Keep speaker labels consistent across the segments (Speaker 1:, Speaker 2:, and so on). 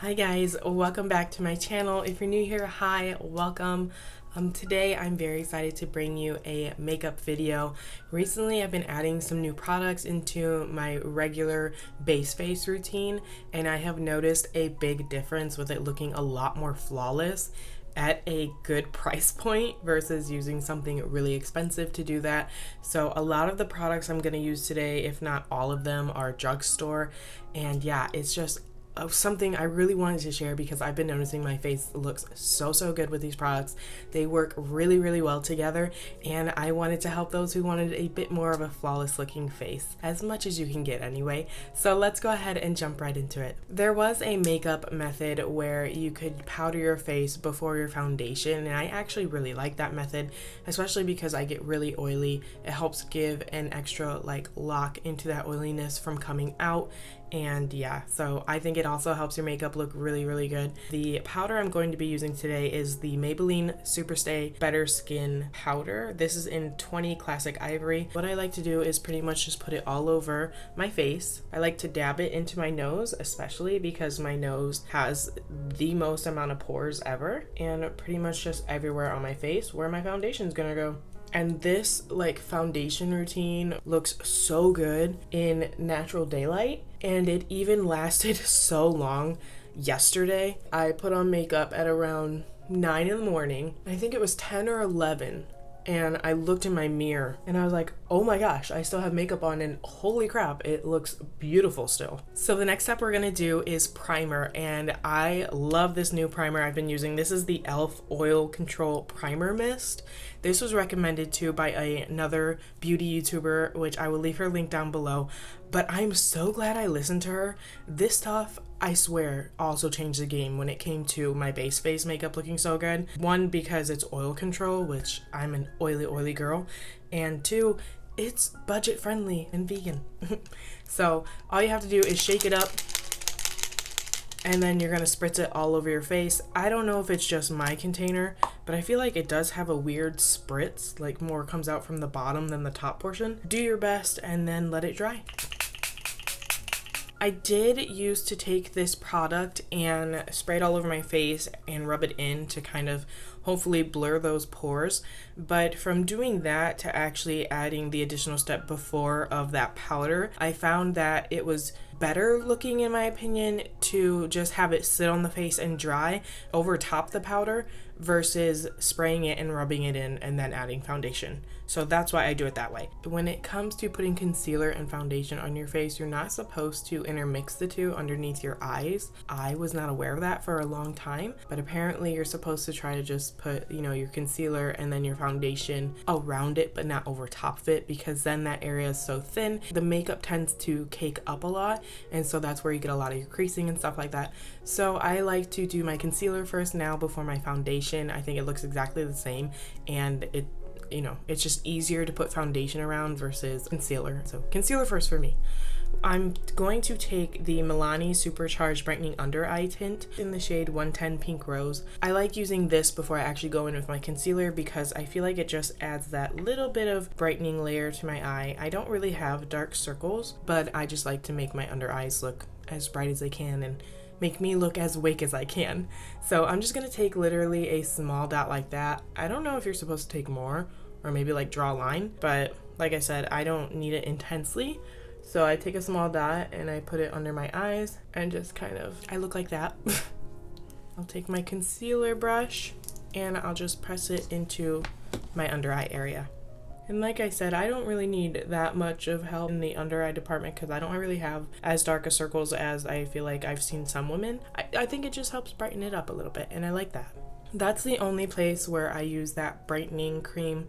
Speaker 1: Hi guys, welcome back to my channel. If you're new here, hi, welcome. Today I'm very excited to bring you a makeup video. Recently I've been adding some new products into my regular base face routine, and I have noticed a big difference with it looking a lot more flawless at a good price point versus using something really expensive to do that. So a lot of the products I'm going to use today, if not all of them, are Drugstore, and yeah, it's just something I really wanted to share because I've been noticing my face looks so good with these products. They work really well together, and I wanted to help those who wanted a bit more of a flawless looking face, as much as you can get anyway. So let's go ahead and jump right into it. There was a makeup method where you could powder your face before your foundation, and I actually really like that method, especially because I get really oily. It helps give an extra lock into that oiliness from coming out. And yeah, so I think it also helps your makeup look really good. The powder I'm going to be using today is the Maybelline Superstay Better Skin Powder. This is in 20 Classic Ivory. What I like to do is pretty much just put it all over my face. I like to dab it into my nose, especially because my nose has the most amount of pores ever, and pretty much just everywhere on my face where my foundation is gonna go. And this foundation routine looks so good in natural daylight, and it even lasted so long. Yesterday I put on makeup at around 9 in the morning. I think it was 10 or 11, and I looked in my mirror and I was like, oh my gosh, I still have makeup on, and holy crap, it looks beautiful still. So the next step we're gonna do is primer, and I love this new primer I've been using. This is the e.l.f. Oil Control Primer Mist. This was recommended to by another beauty YouTuber, which I will leave her link down below, but I'm so glad I listened to her. This stuff, I swear, also changed the game when it came to my base face makeup looking so good. One, because it's oil control, which I'm an oily girl, and two, it's budget friendly and vegan. So all you have to do is shake it up, and then you're gonna spritz it all over your face. I don't know if it's just my container, but I feel like it does have a weird spritz, like more comes out from the bottom than the top portion. Do your best and then let it dry. I did used to take this product and spray it all over my face and rub it in to kind of hopefully blur those pores, but from doing that to actually adding the additional step before of that powder, I found that it was better looking, in my opinion, to just have it sit on the face and dry over top the powder versus spraying it and rubbing it in and then adding foundation. So that's why I do it that way. When it comes to putting concealer and foundation on your face, you're not supposed to intermix the two underneath your eyes. I was not aware of that for a long time, but apparently you're supposed to try to just put, your concealer and then your foundation around it, but not over top of it, because then that area is so thin, the makeup tends to cake up a lot, and so that's where you get a lot of your creasing and stuff like that. So I like to do my concealer first now before my foundation. I think it looks exactly the same, and it's just easier to put foundation around versus concealer. So concealer first for me. I'm going to take the Milani Supercharged Brightening Under Eye Tint in the shade 110 Pink Rose. I like using this before I actually go in with my concealer because I feel like it just adds that little bit of brightening layer to my eye. I don't really have dark circles, but I just like to make my under eyes look as bright as they can and make me look as awake as I can. So I'm just gonna take literally a small dot like that. I don't know if you're supposed to take more or maybe draw a line, but like I said, I don't need it intensely. So I take a small dot and I put it under my eyes and just I look like that. I'll take my concealer brush and I'll just press it into my under eye area. And like I said, I don't really need that much of help in the under eye department because I don't really have as dark a circles as I feel like I've seen some women. I think it just helps brighten it up a little bit, and I like that. That's the only place where I use that brightening cream.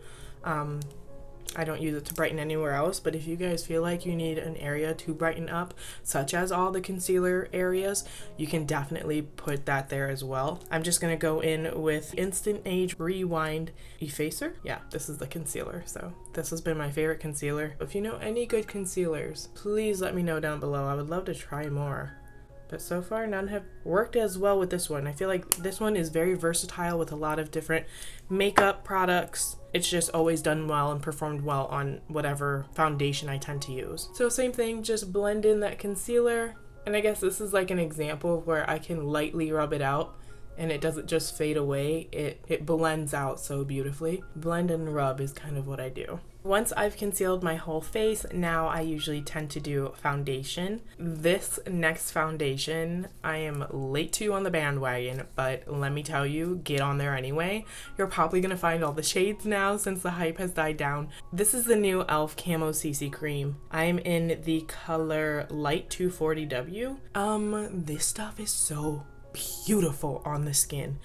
Speaker 1: I don't use it to brighten anywhere else, but if you guys feel like you need an area to brighten up, such as all the concealer areas, you can definitely put that there as well. I'm just gonna go in with Instant Age Rewind Effacer. Yeah, this is the concealer, so this has been my favorite concealer. If you know any good concealers, please let me know down below. I would love to try more. But so far none have worked as well with this one. I feel like this one is very versatile with a lot of different makeup products. It's just always done well and performed well on whatever foundation I tend to use. So same thing, just blend in that concealer And I guess this is like an example of where I can lightly rub it out and it doesn't just fade away. It blends out so beautifully. Blend and rub is kind of what I do. Once I've concealed my whole face, now I usually tend to do foundation. This next foundation, I am late to on the bandwagon, but let me tell you, get on there anyway. You're probably gonna find all the shades now since the hype has died down. This is the new e.l.f. Camo CC Cream. I'm in the color Light 240W. This stuff is so beautiful on the skin.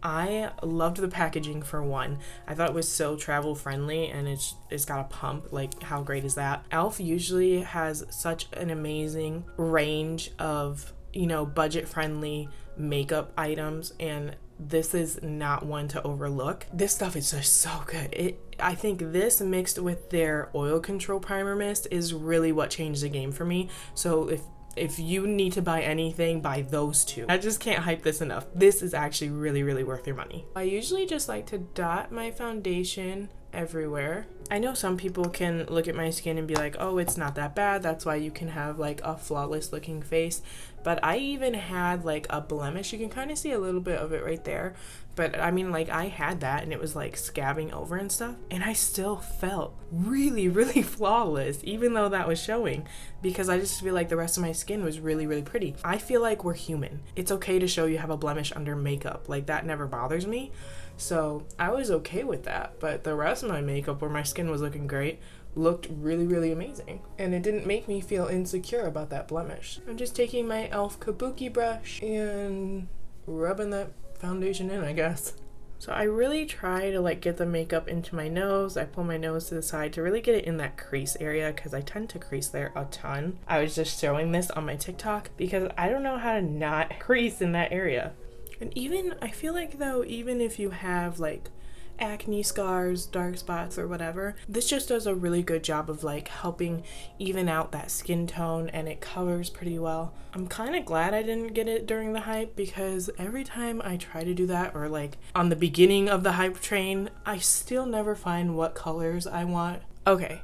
Speaker 1: I loved the packaging for one. I thought it was so travel friendly, and it's got a pump. Like, how great is that? e.l.f. usually has such an amazing range of, you know, budget friendly makeup items, and this is not one to overlook. This stuff is just so good. I think this mixed with their oil control primer mist is really what changed the game for me. So if you need to buy anything, buy those two. I just can't hype this enough. This is actually really, really worth your money. I usually just like to dot my foundation everywhere. I know some people can look at my skin and be like, oh, it's not that bad. That's why you can have like a flawless looking face. But I even had like a blemish. You can kind of see a little bit of it right there. But I mean, like, I had that and it was like scabbing over and stuff. And I still felt really, really flawless, even though that was showing, because I just feel like the rest of my skin was really, really pretty. I feel like we're human. It's okay to show you have a blemish under makeup. Like, that never bothers me. So I was okay with that. But the rest of my makeup, where my skin was looking great, looked really, really amazing. And it didn't make me feel insecure about that blemish. I'm just taking my e.l.f. Kabuki brush and rubbing that foundation in, I guess. So I really try to like get the makeup into my nose. I pull my nose to the side to really get it in that crease area, because I tend to crease there a ton. I was just showing this on my TikTok because I don't know how to not crease in that area. And even, I feel like though, even if you have like acne scars, dark spots, or whatever, this just does a really good job of like helping even out that skin tone, and it covers pretty well. I'm kind of glad I didn't get it during the hype, because every time I try to do that, or like on the beginning of the hype train, I still never find what colors I want. Okay,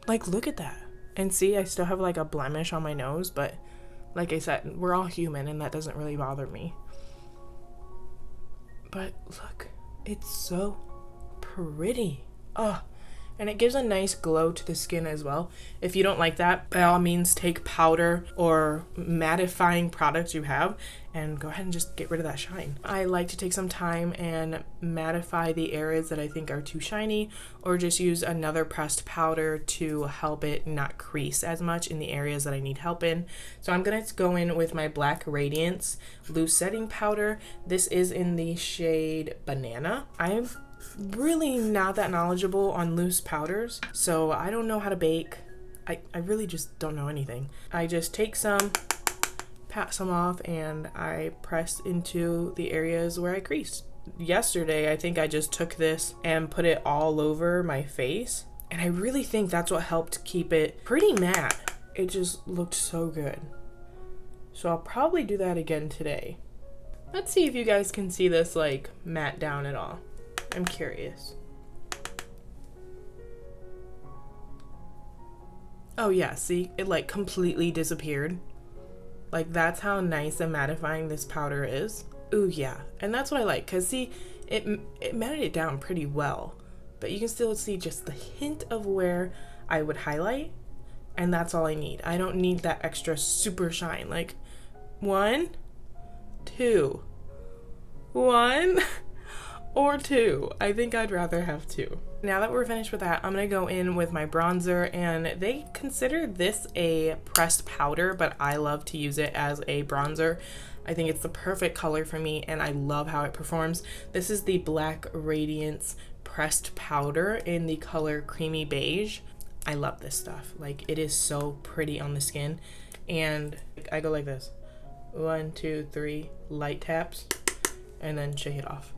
Speaker 1: like, look at that. And see, I still have like a blemish on my nose, but like I said, we're all human and that doesn't really bother me. But look, it's so pretty. Oh, and it gives a nice glow to the skin as well. If you don't like that, by all means take powder or mattifying products you have and go ahead and just get rid of that shine. I like to take some time and mattify the areas that I think are too shiny, or just use another pressed powder to help it not crease as much in the areas that I need help in. So I'm gonna go in with my Black Radiance loose setting powder. This is in the shade Banana. I'm really not that knowledgeable on loose powders, so I don't know how to bake. I really just don't know anything. I just take some, pat some off, and I press into the areas where I crease. Yesterday, I think I just took this and put it all over my face, and I really think that's what helped keep it pretty matte. It just looked so good. So I'll probably do that again today. Let's see if you guys can see this like matte down at all. I'm curious. Oh yeah, see? It like completely disappeared. Like, that's how nice and mattifying this powder is. Ooh yeah, and that's what I like, because see, it matted it down pretty well, but you can still see just the hint of where I would highlight, and that's all I need. I don't need that extra super shine. Like, 1, 2, 1 or 2. I think I'd rather have 2. Now that we're finished with that, I'm gonna go in with my bronzer, and they consider this a pressed powder, but I love to use it as a bronzer. I think it's the perfect color for me, and I love how it performs. This is the Black Radiance pressed powder in the color Creamy Beige. I love this stuff. Like, it is so pretty on the skin, and I go like this. 1, 2, 3 light taps, and then shake it off.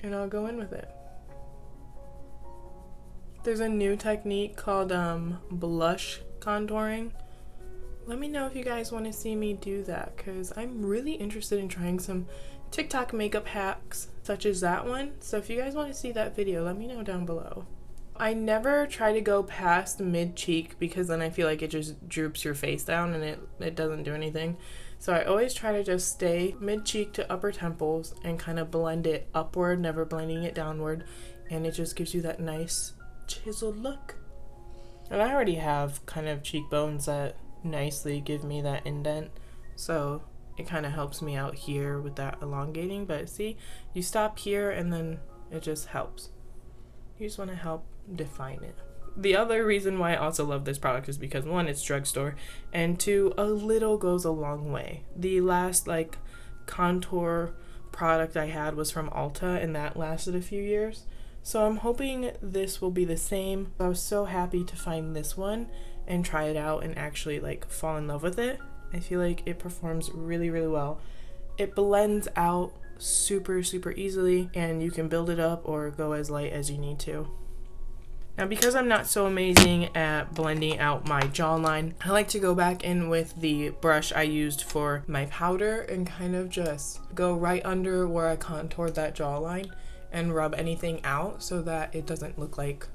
Speaker 1: And I'll go in with it. There's a new technique called blush contouring. Let me know if you guys want to see me do that, because I'm really interested in trying some TikTok makeup hacks such as that one. So if you guys want to see that video, let me know down below. I never try to go past mid cheek because then I feel like it just droops your face down and it doesn't do anything. So I always try to just stay mid cheek to upper temples and kind of blend it upward, never blending it downward. And it just gives you that nice chiseled look. And I already have kind of cheekbones that nicely give me that indent. So it kind of helps me out here with that elongating. But see, you stop here and then it just helps. You just want to help define it. The other reason why I also love this product is because, one, it's drugstore, and two, a little goes a long way. The last like contour product I had was from Ulta, and that lasted a few years. So I'm hoping this will be the same. I was so happy to find this one and try it out and actually like fall in love with it. I feel like it performs really, really well. It blends out super easily, and you can build it up or go as light as you need to. Now, because I'm not so amazing at blending out my jawline, I like to go back in with the brush I used for my powder and kind of just go right under where I contoured that jawline and rub anything out so that it doesn't look like,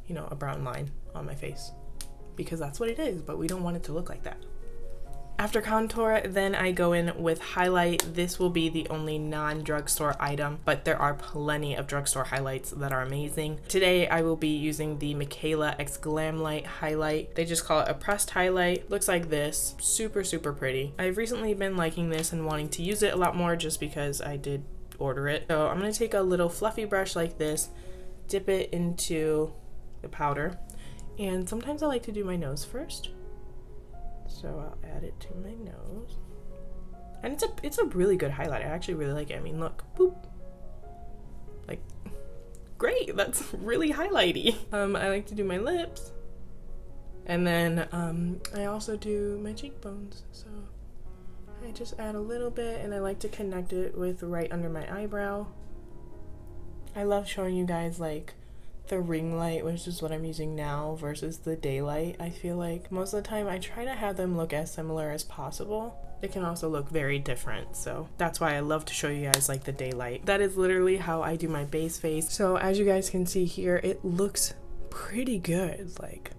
Speaker 1: you know, a brown line on my face, because that's what it is, but we don't want it to look like that. After contour, then I go in with highlight. This will be the only non-drugstore item, but there are plenty of drugstore highlights that are amazing. Today, I will be using the Bekah X Glam Light highlight. They just call it a pressed highlight. Looks like this. Super pretty. I've recently been liking this and wanting to use it a lot more just because I did order it. So I'm going to take a little fluffy brush like this, dip it into the powder, and sometimes I like to do my nose first. So I'll add it to my nose. And it's a really good highlight. I actually really like it. I mean, look, boop. Like, great, that's really highlighty. I like to do my lips. And then I also do my cheekbones. So I just add a little bit, and I like to connect it with right under my eyebrow. I love showing you guys like the ring light, which is what I'm using now, versus the daylight. I feel like most of the time I try to have them look as similar as possible. They can also look very different, so that's why I love to show you guys like the daylight. That is literally how I do my base face. So as you guys can see here, it looks pretty good. Like,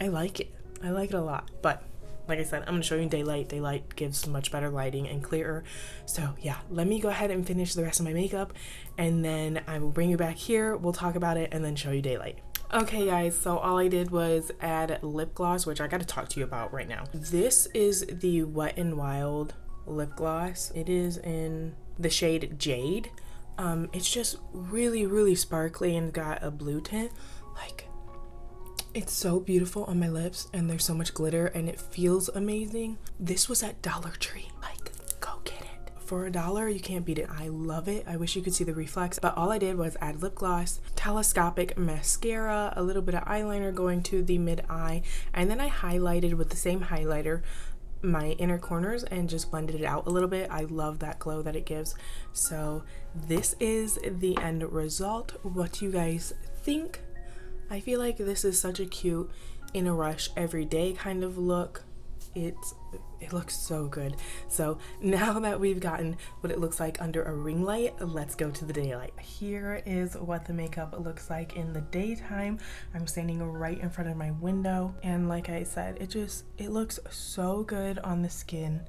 Speaker 1: I like it a lot. But like I said, I'm gonna show you daylight. Daylight gives much better lighting and clearer. So yeah, let me go ahead and finish the rest of my makeup, and then I will bring you back here, we'll talk about it, and then show you daylight. Okay guys, so all I did was add lip gloss, which I gotta talk to you about right now. This is the Wet n Wild lip gloss. It is in the shade Jade. It's just really sparkly and got a blue tint. Like, it's so beautiful on my lips, and there's so much glitter, and it feels amazing. This was at Dollar Tree. Like, go get it. For $1, you can't beat it. I love it. I wish you could see the reflex, but all I did was add lip gloss, telescopic mascara, a little bit of eyeliner going to the mid-eye, and then I highlighted with the same highlighter my inner corners and just blended it out a little bit. I love that glow that it gives. So this is the end result. What do you guys think? I feel like this is such a cute in a rush everyday kind of look. It looks so good. So now that we've gotten what it looks like under a ring light, let's go to the daylight. Here is what the makeup looks like in the daytime. I'm standing right in front of my window, and like I said, it looks so good on the skin,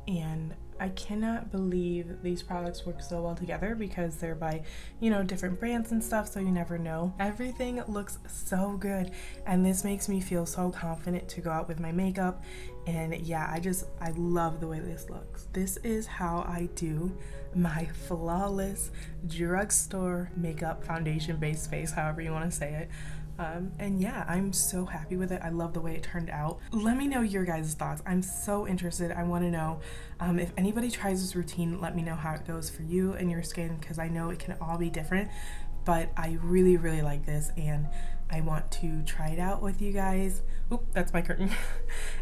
Speaker 1: and I cannot believe these products work so well together because they're by, you know, different brands and stuff, so you never know. Everything looks so good, and this makes me feel so confident to go out with my makeup. And yeah, I love the way this looks. This is how I do my flawless drugstore makeup foundation based face, however you want to say it. And yeah, I'm so happy with it. I love the way it turned out. Let me know your guys' thoughts. I'm so interested. I want to know if anybody tries this routine, let me know how it goes for you and your skin, because I know it can all be different, but I really like this, and I want to try it out with you guys. Oop, that's my curtain.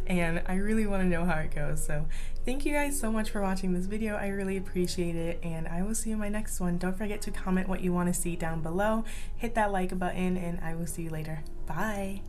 Speaker 1: And I really want to know how it goes. So thank you guys so much for watching this video. I really appreciate it, and I will see you in my next one. Don't forget to comment what you want to see down below. Hit that like button, and I will see you later. Bye.